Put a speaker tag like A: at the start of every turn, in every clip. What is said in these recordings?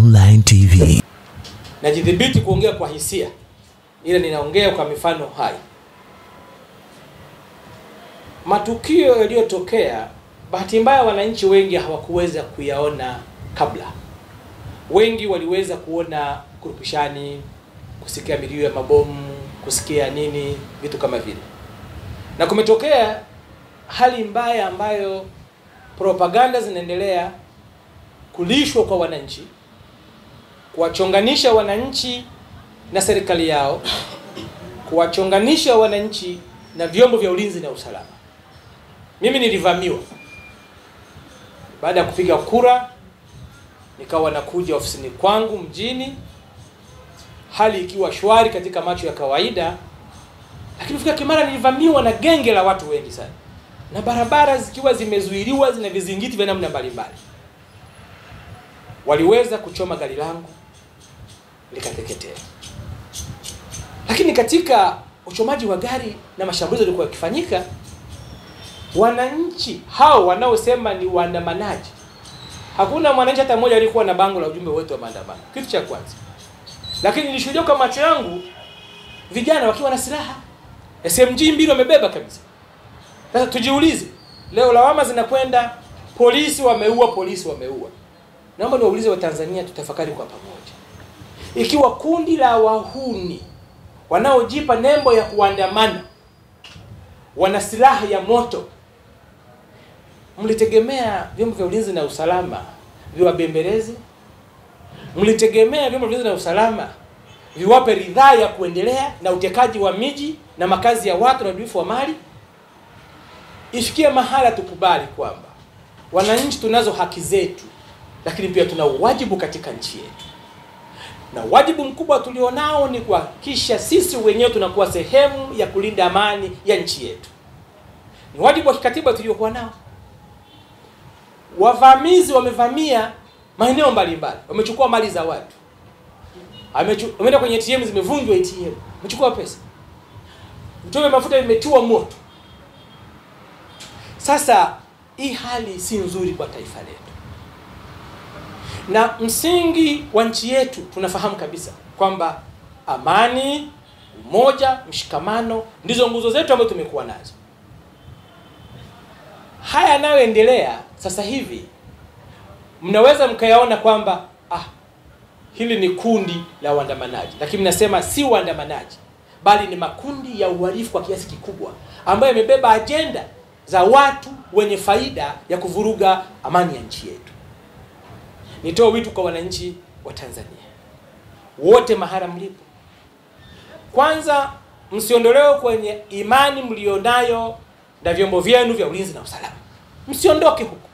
A: Online TV.
B: Najidhibiti kuongea kwa hisia, ila ninaongea kwa mifano hai. Matukio yaliyotokea, bahati mbaya wananchi wengi hawakuweza kuyaona kabla. Wengi waliweza kuona kurupushani, kusikia milio ya mabomu, kusikia nini, vitu kama vile. Na kumetokea hali mbaya ambayo propaganda zinaendelea kulishwa kwa wananchi, kuwachonganisha wananchi na serikali yao, kuwachonganisha wananchi na vyombo vya ulinzi na usalama. Mimi nilivamiwa baada ya kupiga kura, nikawa nakuja ofisini kwangu mjini, hali ikiwa shwari katika macho ya kawaida, lakini fika Kimara nilivamiwa na genge la watu wengi sana, na barabara zikiwa zimezuiliwa, zina vizingiti vya namna mbalimbali. Waliweza kuchoma gari langu likateketea. Lakini katika uchomaji wa gari na mashambulizi yalikuwa yakifanyika, wananchi hao wanaosema ni waandamanaji, hakuna mwananchi hata mmoja alikuwa na bango la ujumbe wetu wa maandamano, kitu cha kwanza. Lakini nilishuhudia kwa macho yangu vijana wakiwa na silaha, SMG mbili wamebeba kabisa. Sasa tujiulize, leo lawama zinakwenda polisi wameua, polisi wameua. Naomba niwaulize wa Tanzania, tutafakari kwa pamoja. Ikiwa kundi la wahuni wanaojipa nembo ya kuandamana wana silaha ya moto, mlitegemea vyombo vya ulinzi na usalama viwabembeleze? Mlitegemea vyombo vya ulinzi na usalama viwape ridhaa ya kuendelea na utekaji wa miji na makazi ya watu na uharibifu wa mali? Ifikie mahala tukubali kwamba wananchi tunazo haki zetu, lakini pia tuna wajibu katika nchi yetu. Na wajibu mkubwa tulionao ni kuhakikisha sisi wenyewe tunakuwa sehemu ya kulinda amani ya nchi yetu. Ni wajibu wa kikatiba tuliokuwa nao. Wavamizi wamevamia maeneo mbalimbali, wamechukua mali za watu. Wameenda kwenye ATM, zimevunjwa ATM, wamechukua pesa. Mtume mafuta imetiwa moto. Sasa hii hali si nzuri kwa taifa letu. Na msingi wa nchi yetu tunafahamu kabisa kwamba amani, umoja, mshikamano ndizo nguzo zetu ambazo tumekuwa nazo. Haya yanayoendelea sasa hivi mnaweza mkayaona kwamba hili ni kundi la waandamanaji, lakini mnasema si waandamanaji, bali ni makundi ya uhalifu kwa kiasi kikubwa ambayo yamebeba ajenda za watu wenye faida ya kuvuruga amani ya nchi yetu. Nitoa wito kwa wananchi wa Tanzania wote mahala mlipo. Kwanza, msiondolewe kwenye imani mlionayo na vyombo vyenu vya ulinzi na usalama. Msiondoke huko.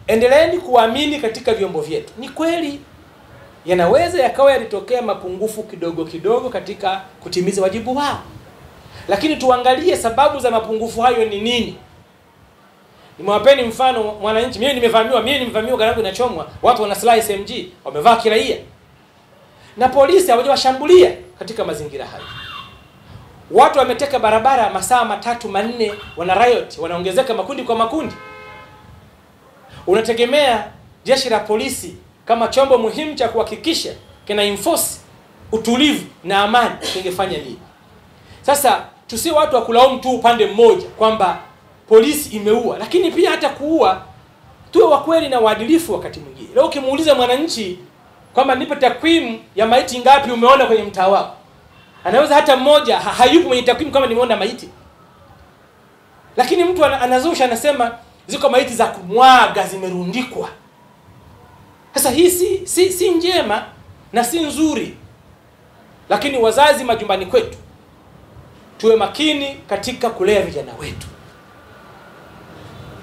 B: Endeleeni kuamini katika vyombo vyetu. Ni kweli yanaweza yakawa yalitokea mapungufu kidogo kidogo katika kutimiza wajibu wao, lakini tuangalie sababu za mapungufu hayo ni nini. Nimewapeni mfano mwananchi, mimi nimevamiwa gari langu inachomwa, watu wana silaha SMG, wamevaa kiraia. Na polisi hawajawashambulia katika mazingira hayo. Watu wameteka barabara masaa 3-4, wana riot, wanaongezeka makundi kwa makundi. Unategemea jeshi la polisi kama chombo muhimu cha kuhakikisha kina enforce utulivu na amani kingefanya nini? Sasa tusiwe watu wa kulaumu tu upande mmoja kwamba polisi imeua, lakini pia hata kuua tuwe wa kweli na waadilifu wakati mwingine. Leo ukimuuliza mwananchi kwamba nipe takwimu ya maiti ngapi umeona kwenye mtaa wako, anaweza hata mmoja hayupo mwenye takwimu kama nimeona maiti. Lakini mtu anazusha anasema ziko maiti za kumwaga zimerundikwa. Sasa hii si njema na si nzuri. Lakini wazazi majumbani kwetu tuwe makini katika kulea vijana wetu.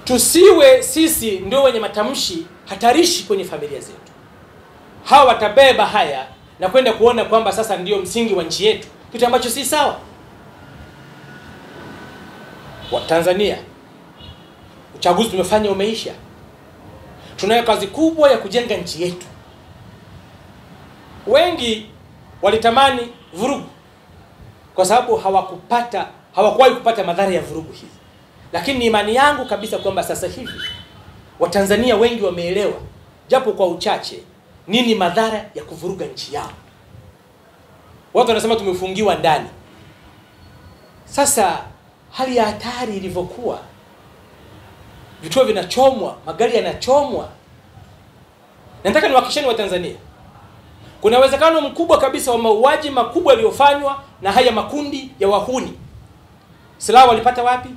B: Tusiwe sisi ndio wenye matamshi hatarishi kwenye familia zetu. Hawa watabeba haya na kwenda kuona kwamba sasa ndio msingi wa nchi yetu, kitu ambacho si sawa. Wa Tanzania, uchaguzi tumefanya umeisha. Tunayo kazi kubwa ya kujenga nchi yetu. Wengi walitamani vurugu kwa sababu hawakuwahi kupata madhara ya vurugu hizi. Lakini imani yangu kabisa kwamba sasa hivi Watanzania wengi wameelewa, japo kwa uchache, nini madhara ya kuvuruga nchi yao. Watu wanasema tumefungiwa ndani. Sasa hali ya hatari ilivyokuwa, vituo vinachomwa, magari yanachomwa. Nataka niwahakikisheni wa Tanzania, kuna uwezekano mkubwa kabisa wa mauaji makubwa yaliyofanywa na haya makundi ya wahuni. Silaha walipata wapi?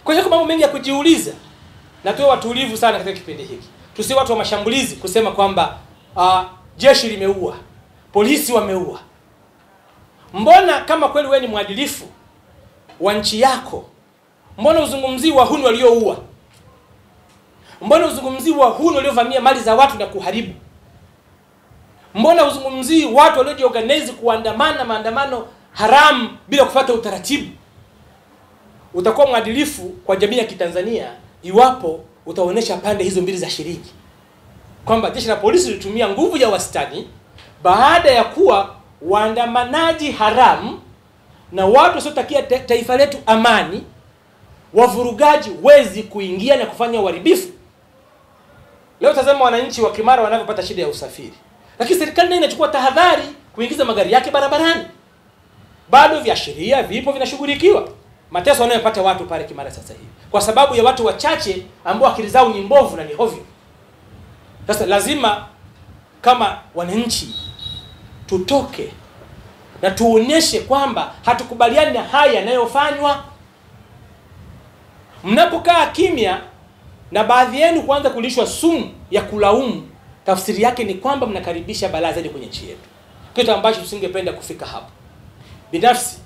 B: Kwa hiyo mambo mengi ya kujiuliza, na tuwe watulivu sana katika kipindi hiki. Tusiwe watu wa mashambulizi kusema kwamba jeshi limeua, polisi wameua. Mbona kama kweli wewe ni mwadilifu wa nchi yako, mbona uzungumzii wahuni walioua? Mbona uzungumzii wahuni waliovamia mali za watu na kuharibu? Mbona uzungumzii watu waliojiorganize kuandamana maandamano haramu bila kufuata utaratibu? Utakuwa mwadilifu kwa jamii ya Kitanzania iwapo utaonesha pande hizo mbili za shilingi, kwamba jeshi la polisi lilitumia nguvu ya wastani baada ya kuwa waandamanaji haramu na watu wasiotakia taifa letu amani, wavurugaji, wezi kuingia na kufanya uharibifu. Leo tazama wananchi wa Kimara wanavyopata shida ya usafiri, lakini serikali nayo inachukua tahadhari kuingiza magari yake barabarani. Bado viashiria vipo vinashughulikiwa. Mateso wanayopata watu pale Kimara sasa hivi kwa sababu ya watu wachache ambao akili zao ni mbovu na ni hovyo. Sasa lazima kama wananchi tutoke na tuonyeshe kwamba hatukubaliani na haya yanayofanywa. Mnapokaa kimya na baadhi yenu kuanza kulishwa sumu ya kulaumu, tafsiri yake ni kwamba mnakaribisha balaa zaidi kwenye nchi yetu, kitu ambacho tusingependa kufika hapo. Binafsi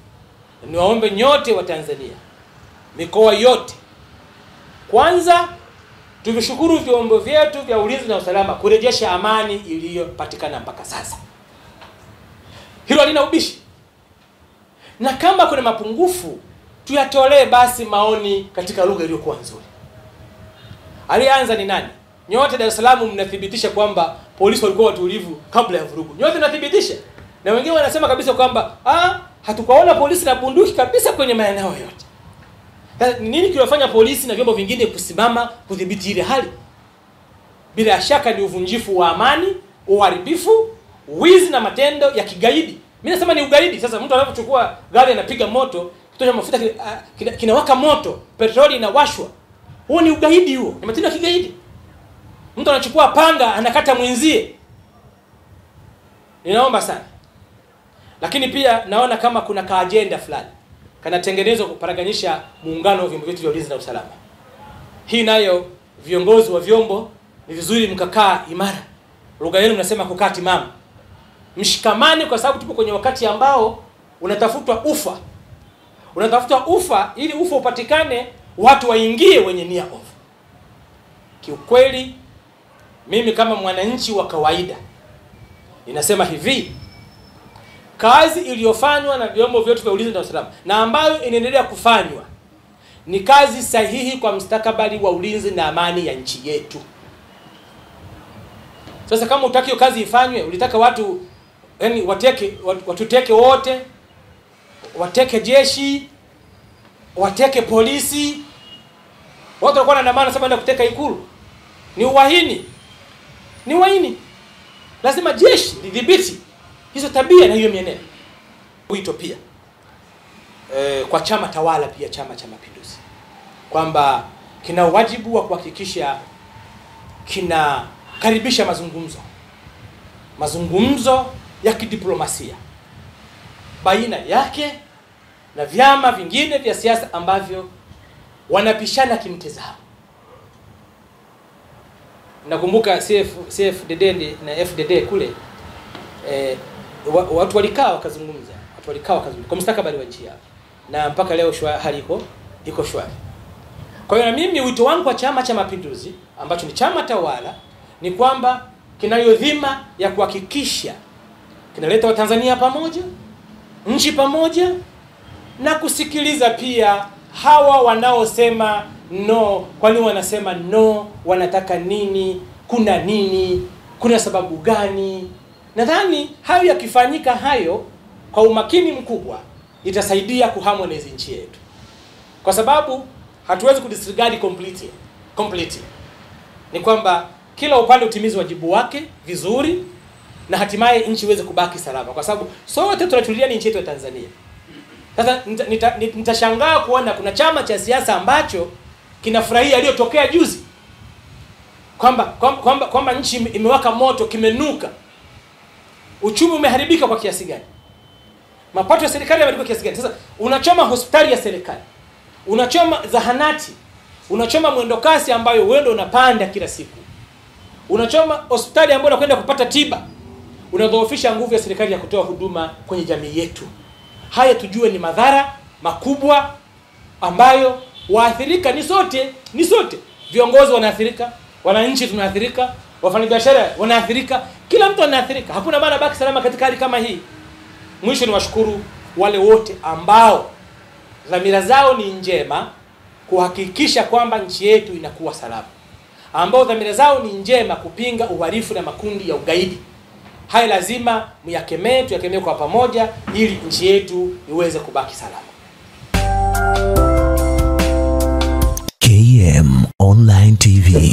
B: niwaombe nyote wa Tanzania, mikoa yote, kwanza tuvishukuru vyombo vyetu vya ulinzi na usalama kurejesha amani iliyopatikana mpaka sasa. Hilo halina ubishi. Na kama kuna mapungufu, tuyatolee basi maoni katika lugha iliyokuwa nzuri. Alianza ni nani? Nyote Dar es Salaam mnathibitisha kwamba polisi walikuwa watulivu kabla ya vurugu. Nyote mnathibitisha. Na wengine wanasema kabisa kwamba hatukaona polisi na bunduki kabisa kwenye maeneo yote. Nini kilifanya polisi na vyombo vingine kusimama kudhibiti ile hali? Bila shaka ni uvunjifu wa amani, uharibifu, wizi na matendo ya kigaidi. Mimi nasema ni ugaidi. Sasa mtu anapochukua gari anapiga moto, kituo cha mafuta kinawaka moto, petroli inawashwa. Huo ni ugaidi, huo ni matendo ya kigaidi. Mtu anachukua panga anakata mwenzie. Ninaomba sana. Lakini pia naona kama kuna kaagenda fulani kanatengenezwa kuparaganyisha muungano wa vyombo vyetu vya ulinzi na usalama. Hii nayo viongozi wa vyombo ni vizuri mkakaa imara. Lugha yenu mnasema kukaa timamu. Mshikamane kwa sababu tupo kwenye wakati ambao unatafutwa ufa. Unatafutwa ufa ili ufa upatikane, watu waingie wenye nia ovu. Kiukweli mimi kama mwananchi wa kawaida ninasema hivi, kazi iliyofanywa na vyombo vyetu vya ulinzi na usalama na ambayo inaendelea kufanywa ni kazi sahihi kwa mustakabali wa ulinzi na amani ya nchi yetu. Sasa kama utaki hiyo kazi ifanywe, ulitaka watu watuteke wote, wateke jeshi, wateke polisi, watu walikuwa wanaandamana sababu kuteka Ikulu. Ni uhaini. Ni uhaini. Lazima jeshi lidhibiti hizo tabia na hiyo mienendo. Wito pia kwa chama tawala pia, Chama cha Mapinduzi, kwamba kina wajibu wa kuhakikisha kinakaribisha mazungumzo ya kidiplomasia baina yake na vyama vingine vya siasa ambavyo wanapishana kimtazamo. Nakumbuka CFDD na FDD kule, watu walikaa wakazungumza, kwa mustakabali wa nchi yao, na mpaka leo hali iko shwari. Kwa hiyo na mimi wito wangu kwa Chama cha Mapinduzi ambacho ni chama tawala ni kwamba kinayo dhima ya kuhakikisha kinaleta Watanzania pamoja, nchi pamoja, na kusikiliza pia hawa wanaosema no. Kwani wanasema no? Wanataka nini? Kuna nini? Kuna sababu gani? Nadhani hayo yakifanyika hayo kwa umakini mkubwa itasaidia kuharmonize nchi yetu. Kwa sababu hatuwezi kudisregard completely. Ni kwamba kila upande utimize wajibu wake vizuri, na hatimaye nchi iweze kubaki salama, kwa sababu sote tunachulia ni nchi yetu ya Tanzania. Sasa nitashangaa kuona kuna chama cha siasa ambacho kinafurahia aliyotokea juzi, kwamba nchi imewaka moto, kimenuka, uchumi umeharibika kwa kiasi gani, mapato ya serikali yameharibika kiasi gani. Sasa unachoma hospitali ya serikali, unachoma zahanati, unachoma mwendokasi ambayo wewe ndio unapanda kila siku, unachoma hospitali ambayo unakwenda kupata tiba, unadhoofisha nguvu ya serikali ya kutoa huduma kwenye jamii yetu. Haya tujue ni madhara makubwa ambayo waathirika ni sote. Viongozi wanaathirika, wananchi tunaathirika, wafanyabiashara wanaathirika, kila mtu anaathirika. Hakuna maana baki salama katika hali kama hii. Mwisho ni washukuru wale wote ambao dhamira zao ni njema kuhakikisha kwamba nchi yetu inakuwa salama, ambao dhamira zao ni njema kupinga uhalifu na makundi ya ugaidi. Haya lazima myakemee, tuyakemee kwa pamoja ili nchi yetu iweze kubaki salama.
A: KM Online TV.